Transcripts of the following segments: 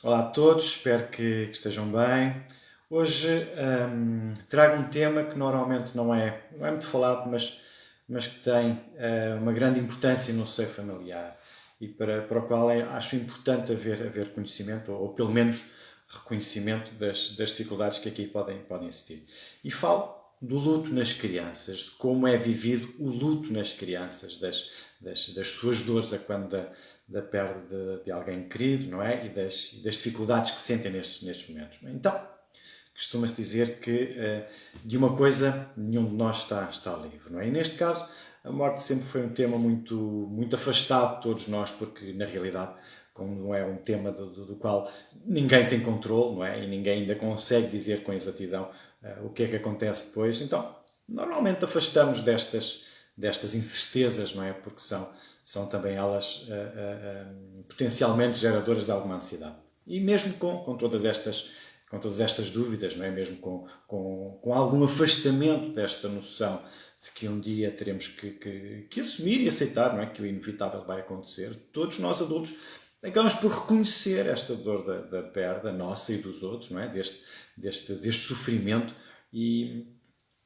Olá a todos, espero que estejam bem. Hoje trago um tema que normalmente não é muito falado, mas que tem uma grande importância no seio familiar e para o qual acho importante haver conhecimento, ou pelo menos reconhecimento das dificuldades que aqui podem existir. E falo do luto nas crianças, de como é vivido o luto nas crianças, das suas dores a quando da perda de alguém querido, não é? E das dificuldades que sentem nestes momentos. Não é? Então, costuma-se dizer que de uma coisa nenhum de nós está livre, não é? E neste caso, a morte sempre foi um tema muito afastado de todos nós, porque na realidade, como não é um tema do qual ninguém tem controle, não é? E ninguém ainda consegue dizer com exatidão o que é que acontece depois, então normalmente afastamos destas incertezas, não é? Porque são também elas potencialmente geradoras de alguma ansiedade. E mesmo com todas estas dúvidas, não é? Mesmo com algum afastamento desta noção de que um dia teremos que assumir e aceitar, não é? Que o inevitável vai acontecer, todos nós adultos acabamos por reconhecer esta dor da perda nossa e dos outros, não é? Deste sofrimento e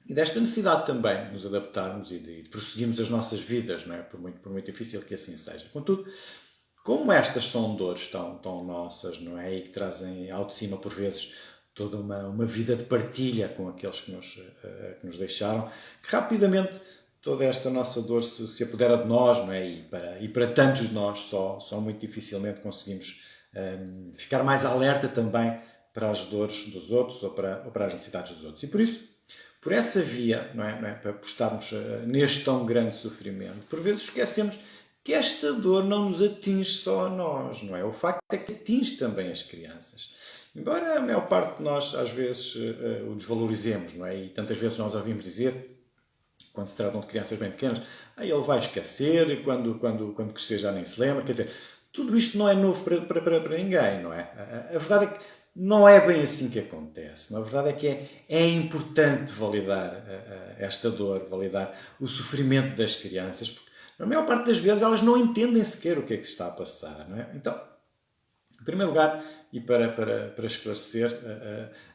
desta necessidade também de nos adaptarmos e de prosseguirmos as nossas vidas, não é? Por muito difícil que assim seja. Contudo, como estas são dores tão nossas, não é? E que trazem ao de cima, por vezes, toda uma vida de partilha com aqueles que nos deixaram, que rapidamente toda esta nossa dor se apodera de nós, não é? E para tantos de nós, só muito dificilmente conseguimos ficar mais alerta também para as dores dos outros ou para as necessidades dos outros. E por essa via, não é? Para estarmos neste tão grande sofrimento, por vezes esquecemos que esta dor não nos atinge só a nós, não é? O facto é que atinge também as crianças. Embora a maior parte de nós, às vezes, o desvalorizemos, não é? E tantas vezes nós ouvimos dizer, quando se tratam de crianças bem pequenas, ele vai esquecer, quando crescer já nem se lembra. Quer dizer, tudo isto não é novo para ninguém, não é? A verdade é que não é bem assim que acontece. A verdade é que é importante validar esta dor, validar o sofrimento das crianças, porque na maior parte das vezes elas não entendem sequer o que é que se está a passar, não é? Então, em primeiro lugar, e para esclarecer,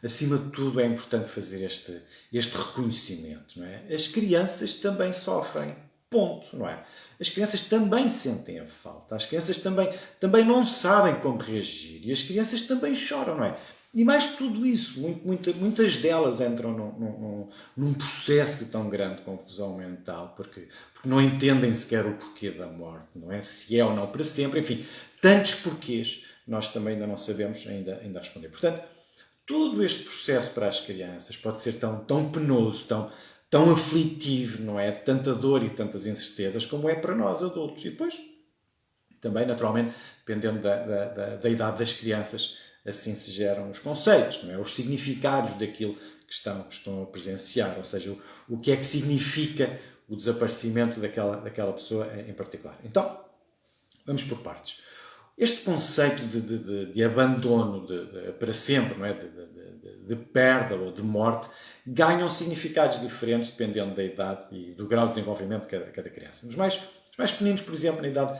acima de tudo é importante fazer este reconhecimento. Não é? As crianças também sofrem, ponto, não é? As crianças também sentem a falta, as crianças também não sabem como reagir e as crianças também choram, não é? E mais que tudo isso, muitas delas entram num processo de tão grande confusão mental, porque não entendem sequer o porquê da morte, não é? Se é ou não para sempre, enfim, tantos porquês nós também ainda não sabemos ainda responder. Portanto, todo este processo para as crianças pode ser tão penoso, tão aflitivo, não é? De tanta dor e tantas incertezas, como é para nós adultos. E depois, também, naturalmente, dependendo da idade das crianças, assim se geram os conceitos, não é? Os significados daquilo que estão a presenciar, ou seja, o que é que significa o desaparecimento daquela pessoa em particular. Então, vamos por partes. Este conceito de abandono para sempre, não é? De perda ou de morte, ganham significados diferentes dependendo da idade e do grau de desenvolvimento de cada criança. Nos mais pequeninos, por exemplo, na idade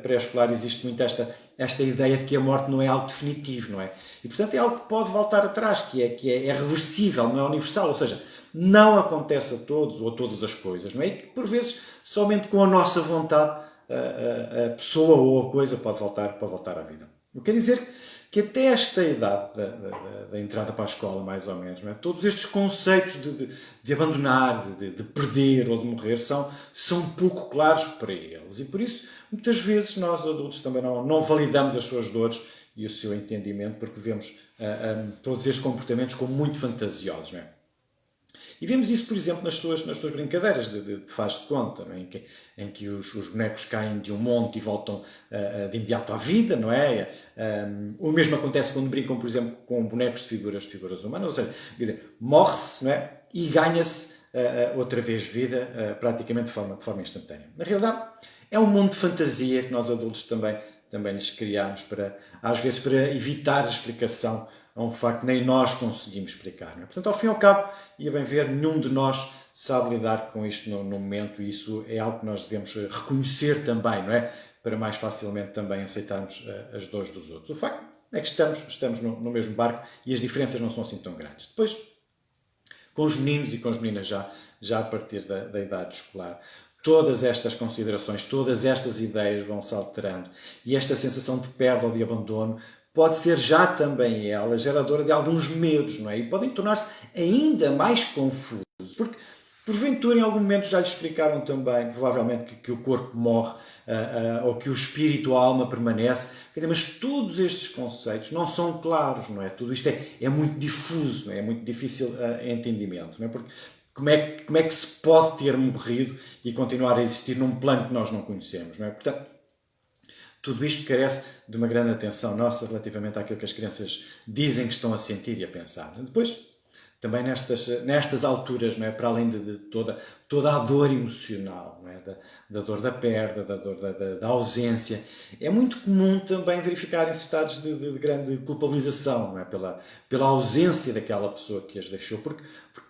pré-escolar, existe muito esta ideia de que a morte não é algo definitivo, não é? E, portanto, é algo que pode voltar atrás, que é reversível, não é universal, ou seja, não acontece a todos ou a todas as coisas, não é? E que, por vezes, somente com a nossa vontade a pessoa ou a coisa pode voltar à vida. O que quer dizer que até esta idade da entrada para a escola, mais ou menos, não é? Todos estes conceitos de abandonar, de perder ou de morrer são pouco claros para eles. E por isso, muitas vezes, nós adultos também não validamos as suas dores e o seu entendimento, porque vemos todos estes comportamentos como muito fantasiosos, não é? E vemos isso, por exemplo, nas suas brincadeiras de faz de conta, não é? em que os bonecos caem de um monte e voltam de imediato à vida, não é? O mesmo acontece quando brincam, por exemplo, com bonecos de figuras humanas, ou seja, quer dizer, morre-se, não é? E ganha-se outra vez vida, praticamente de forma instantânea. Na realidade, é um mundo de fantasia que nós adultos também lhes criamos, às vezes para evitar a explicação a um facto que nem nós conseguimos explicar. Não é? Portanto, ao fim e ao cabo, e a bem ver, nenhum de nós sabe lidar com isto no momento e isso é algo que nós devemos reconhecer também, não é? Para mais facilmente também aceitarmos as dores dos outros. O facto é que estamos no mesmo barco e as diferenças não são assim tão grandes. Depois, com os meninos e com as meninas já a partir da idade escolar, todas estas considerações, todas estas ideias vão-se alterando e esta sensação de perda ou de abandono pode ser já também ela geradora de alguns medos, não é? E podem tornar-se ainda mais confusos, porque porventura em algum momento já lhes explicaram também, provavelmente, que o corpo morre ou que o espírito ou a alma permanece, mas todos estes conceitos não são claros, não é? Tudo isto é muito difuso, não é? É muito difícil entendimento, não é? Porque como é que se pode ter morrido e continuar a existir num plano que nós não conhecemos, não é? Portanto, tudo isto carece de uma grande atenção nossa relativamente àquilo que as crianças dizem que estão a sentir e a pensar. Depois, também nestas alturas, não é? Para além de toda a dor emocional, não é? Da dor da perda, da dor da ausência, é muito comum também verificarem-se estados de grande culpabilização, não é? Pela ausência daquela pessoa que as deixou, porque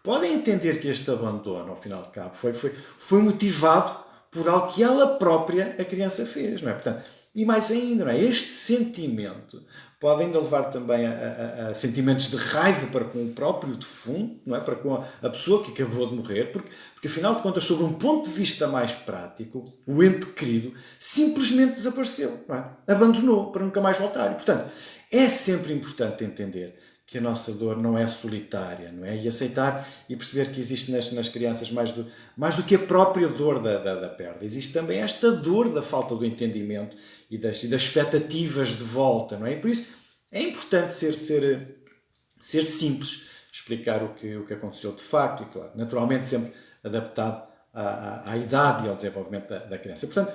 podem entender que este abandono, ao final de cabo, foi motivado por algo que ela própria, a criança, fez, não é? Portanto, e mais ainda, não é? Este sentimento pode ainda levar também a sentimentos de raiva para com o próprio defunto, não é? Para com a pessoa que acabou de morrer, porque afinal de contas, sob um ponto de vista mais prático, o ente querido simplesmente desapareceu, não é? Abandonou para nunca mais voltar. E, portanto, é sempre importante entender que a nossa dor não é solitária, não é? E aceitar e perceber que existe nas crianças mais do que a própria dor da perda. Existe também esta dor da falta do entendimento e das expectativas de volta, não é? E por isso é importante ser simples, explicar o que aconteceu de facto e, claro, naturalmente sempre adaptado à idade e ao desenvolvimento da criança. Portanto,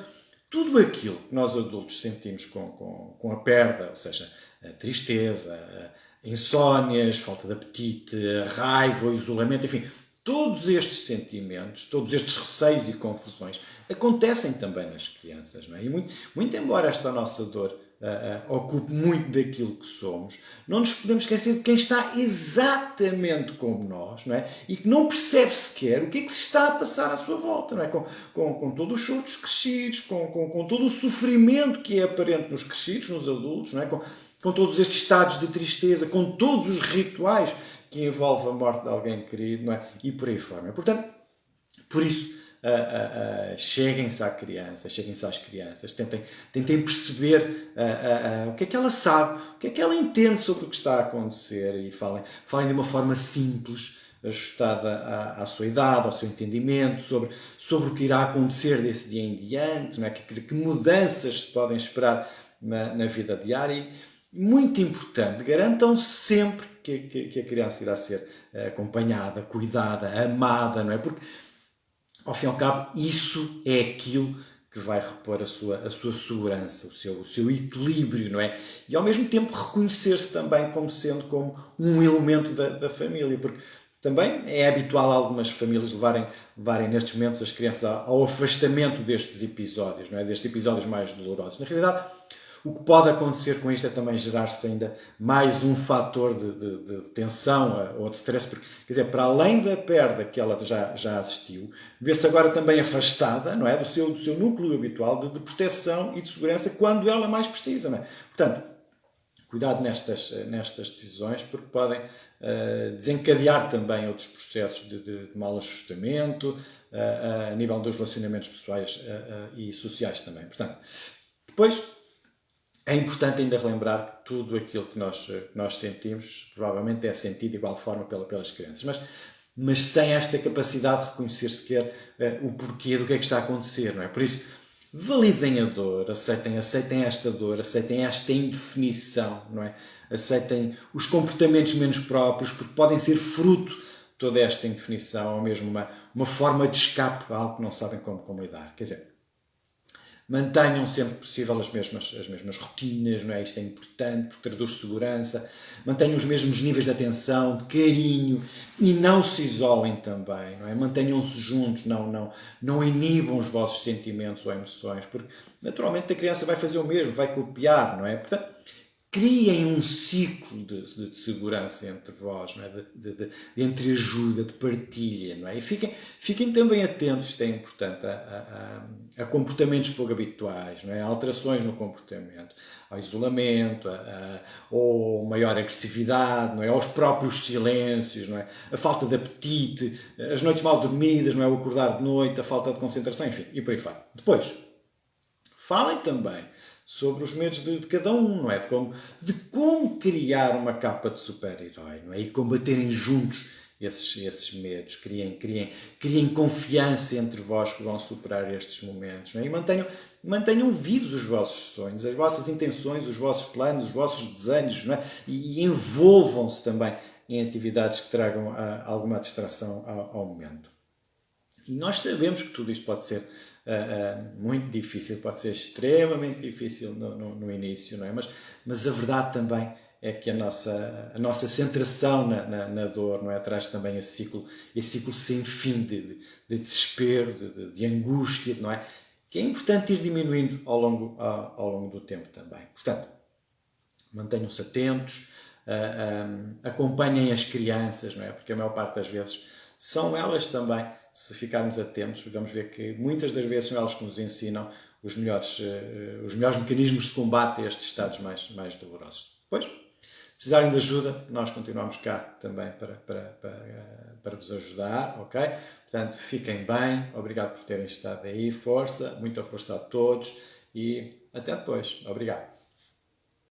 tudo aquilo que nós adultos sentimos com a perda, ou seja, a tristeza, insónias, falta de apetite, raiva, isolamento, enfim, todos estes sentimentos, todos estes receios e confusões acontecem também nas crianças, não é? E muito embora esta nossa dor ocupe muito daquilo que somos, não nos podemos esquecer de quem está exatamente como nós, não é? E que não percebe sequer o que é que se está a passar à sua volta, não é? Com todo o choro dos crescidos, com todo o sofrimento que é aparente nos crescidos, nos adultos, não é? Com todos estes estados de tristeza, com todos os rituais que envolvem a morte de alguém querido, não é? E por aí fora. Portanto, por isso, cheguem-se à criança, cheguem-se às crianças, tentem perceber o que é que ela sabe, o que é que ela entende sobre o que está a acontecer e falem de uma forma simples, ajustada à sua idade, ao seu entendimento, sobre o que irá acontecer desse dia em diante, não é? Quer dizer, que mudanças se podem esperar na vida diária. Muito importante, garantam sempre que a criança irá ser acompanhada, cuidada, amada, não é? Porque, ao fim e ao cabo, isso é aquilo que vai repor a sua segurança, o seu equilíbrio, não é? E, ao mesmo tempo, reconhecer-se também como um elemento da família, porque também é habitual algumas famílias levarem nestes momentos as crianças ao afastamento destes episódios, não é? Destes episódios mais dolorosos. Na realidade, o que pode acontecer com isto é também gerar-se ainda mais um fator de tensão ou de stress, porque, quer dizer, para além da perda que ela já assistiu, vê-se agora também afastada, não é, do seu núcleo habitual de proteção e de segurança quando ela mais precisa, não é? Portanto, cuidado nestas decisões, porque podem desencadear também outros processos de mal ajustamento a nível dos relacionamentos pessoais e sociais também. Portanto, depois, é importante ainda relembrar que tudo aquilo que nós sentimos provavelmente é sentido de igual forma pelas crianças, mas sem esta capacidade de reconhecer sequer o porquê do que é que está a acontecer, não é? Por isso, validem a dor, aceitem esta dor, aceitem esta indefinição, não é? Aceitem os comportamentos menos próprios, porque podem ser fruto de toda esta indefinição, ou mesmo uma forma de escape a algo que não sabem como lidar. Quer dizer, mantenham sempre possível as mesmas rotinas, não é? Isto é importante porque traduz segurança. Mantenham os mesmos níveis de atenção, de carinho e não se isolem também, não é? Mantenham-se juntos, não inibam os vossos sentimentos ou emoções, porque naturalmente a criança vai fazer o mesmo, vai copiar, não é? Portanto, criem um ciclo de segurança entre vós, não é? de entreajuda, de partilha, não é? E fiquem também atentos, isto é importante, a comportamentos pouco habituais, não é? A alterações no comportamento, ao isolamento, ou maior agressividade, não é? Aos próprios silêncios, não é? A falta de apetite, as noites mal dormidas, não é? O acordar de noite, a falta de concentração, enfim, e por aí fora. Depois, falem também sobre os medos de cada um, não é? De como criar uma capa de super-herói, não é? E combaterem juntos esses medos. Criem confiança entre vós que vão superar estes momentos, não é? E mantenham vivos os vossos sonhos, as vossas intenções, os vossos planos, os vossos desejos, não é? E envolvam-se também em atividades que tragam alguma distração ao momento. E nós sabemos que tudo isto pode ser muito difícil, pode ser extremamente difícil no início, não é? Mas a verdade também é que a nossa centração na dor, não é? Traz também esse ciclo sem fim de desespero, de angústia, não é? Que é importante ir diminuindo ao longo do tempo também. Portanto, mantenham-se atentos, acompanhem as crianças, não é? Porque a maior parte das vezes são elas também, se ficarmos atentos, vamos ver que muitas das vezes são elas que nos ensinam os melhores mecanismos de combate a estes estados mais dolorosos. Depois, precisarem de ajuda, nós continuamos cá também para vos ajudar, ok? Portanto, fiquem bem, obrigado por terem estado aí, força, muita força a todos e até depois. Obrigado.